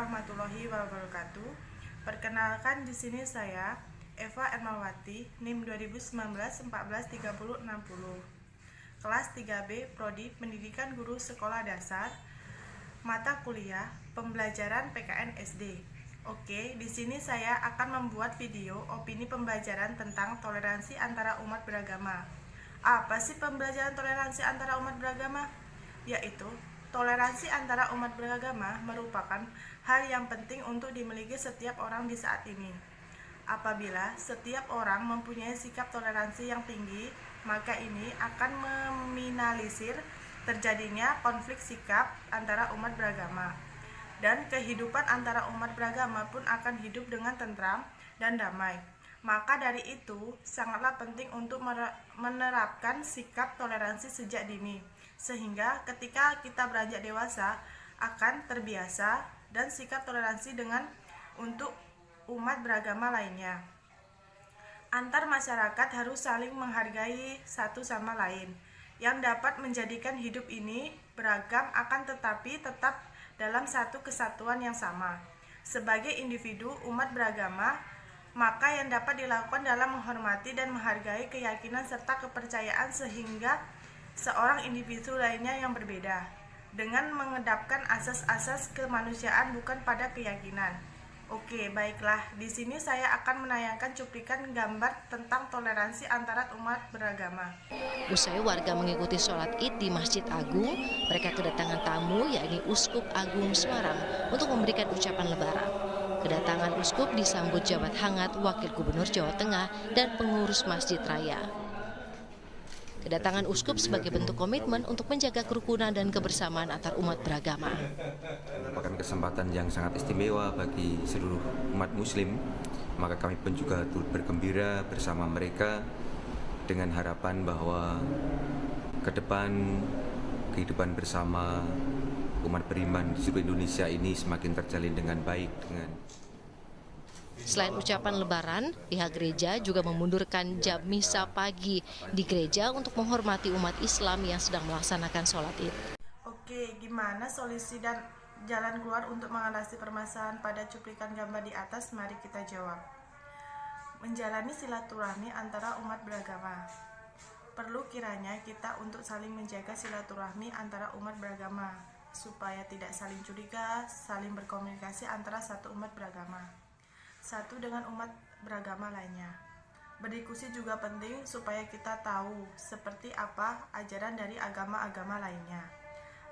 warahmatullahi wabarakatuh. Perkenalkan, di sini saya Eva Ermawati, NIM 2019 14 30 60. Kelas 3B Prodi Pendidikan Guru Sekolah Dasar. Mata kuliah Pembelajaran PKN SD. Oke, di sini saya akan membuat video opini pembelajaran tentang toleransi antara umat beragama. Apa sih pembelajaran toleransi antara umat beragama? Yaitu toleransi antara umat beragama merupakan hal yang penting untuk dimiliki setiap orang di saat ini. Apabila setiap orang mempunyai sikap toleransi yang tinggi, maka ini akan meminimalisir terjadinya konflik sikap antara umat beragama. Dan kehidupan antara umat beragama pun akan hidup dengan tentram dan damai. Maka dari itu, sangatlah penting untuk menerapkan sikap toleransi sejak dini, sehingga ketika kita beranjak dewasa akan terbiasa dan sikap toleransi dengan untuk umat beragama lainnya. Antar masyarakat harus saling menghargai satu sama lain, yang dapat menjadikan hidup ini beragam akan tetapi tetap dalam satu kesatuan yang sama. Sebagai individu umat beragama, maka yang dapat dilakukan dalam menghormati dan menghargai keyakinan serta kepercayaan sehingga seorang individu lainnya yang berbeda, dengan mengedepankan asas-asas kemanusiaan bukan pada keyakinan. Oke, baiklah. Di sini saya akan menayangkan cuplikan gambar tentang toleransi antara umat beragama. Usai warga mengikuti sholat Id di Masjid Agung, mereka kedatangan tamu yakni Uskup Agung Semarang untuk memberikan ucapan lebaran. Kedatangan Uskup disambut jabat hangat Wakil Gubernur Jawa Tengah dan pengurus Masjid Raya. Kedatangan Uskup sebagai bentuk komitmen untuk menjaga kerukunan dan kebersamaan antar umat beragama. Merupakan kesempatan yang sangat istimewa bagi seluruh umat muslim, maka kami pun juga turut bergembira bersama mereka dengan harapan bahwa ke depan kehidupan bersama umat beriman di seluruh Indonesia ini semakin terjalin dengan baik. Selain ucapan lebaran, pihak gereja juga memundurkan jam misa pagi di gereja untuk menghormati umat Islam yang sedang melaksanakan sholat Id. Oke, gimana solusi dan jalan keluar untuk mengatasi permasalahan pada cuplikan gambar di atas? Mari kita jawab. Menjalani silaturahmi antara umat beragama. Perlu kiranya kita untuk saling menjaga silaturahmi antara umat beragama, supaya tidak saling curiga, saling berkomunikasi antara satu umat beragama satu dengan umat beragama lainnya. Berdiskusi juga penting supaya kita tahu seperti apa ajaran dari agama-agama lainnya.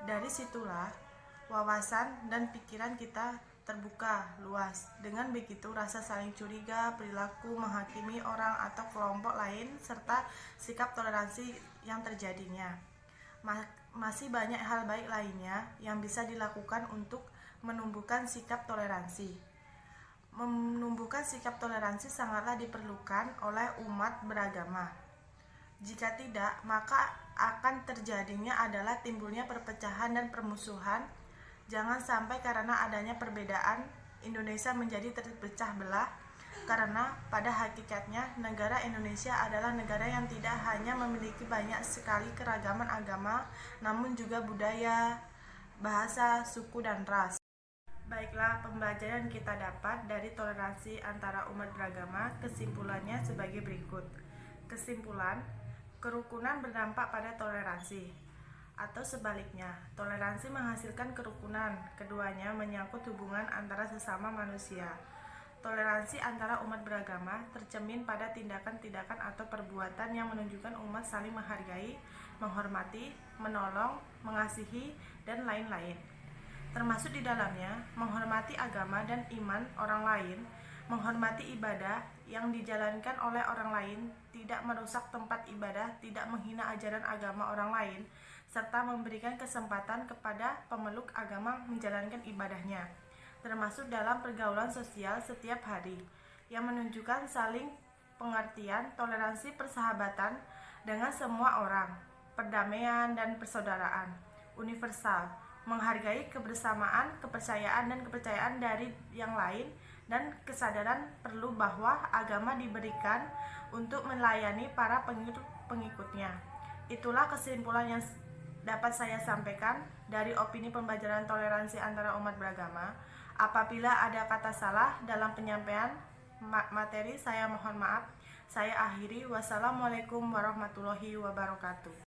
Dari situlah wawasan dan pikiran kita terbuka luas. Dengan begitu rasa saling curiga, perilaku menghakimi orang atau kelompok lain, serta sikap toleransi yang terjadinya. Masih banyak hal baik lainnya yang bisa dilakukan untuk menumbuhkan sikap toleransi. Menumbuhkan sikap toleransi sangatlah diperlukan oleh umat beragama. Jika tidak, maka akan terjadinya adalah timbulnya perpecahan dan permusuhan. Jangan sampai karena adanya perbedaan Indonesia menjadi terpecah belah, karena pada hakikatnya negara Indonesia adalah negara yang tidak hanya memiliki banyak sekali keragaman agama, namun juga budaya, bahasa, suku, dan ras. Baiklah, pembelajaran kita dapat dari toleransi antara umat beragama. Kesimpulannya sebagai berikut. Kesimpulan, kerukunan berdampak pada toleransi, atau sebaliknya, toleransi menghasilkan kerukunan. Keduanya menyangkut hubungan antara sesama manusia. Toleransi antara umat beragama tercermin pada tindakan-tindakan atau perbuatan yang menunjukkan umat saling menghargai, menghormati, menolong, mengasihi, dan lain-lain. Termasuk di dalamnya menghormati agama dan iman orang lain, menghormati ibadah yang dijalankan oleh orang lain, tidak merusak tempat ibadah, tidak menghina ajaran agama orang lain, serta memberikan kesempatan kepada pemeluk agama menjalankan ibadahnya, termasuk dalam pergaulan sosial setiap hari, yang menunjukkan saling pengertian, toleransi, persahabatan dengan semua orang, perdamaian dan persaudaraan, universal, menghargai kebersamaan, kepercayaan dan kepercayaan dari yang lain, dan kesadaran perlu bahwa agama diberikan untuk melayani para pengikutnya. Itulah kesimpulan yang dapat saya sampaikan dari opini pembelajaran toleransi antara umat beragama. Apabila ada kata salah dalam penyampaian materi, saya mohon maaf. Saya akhiri. Wassalamualaikum warahmatullahi wabarakatuh.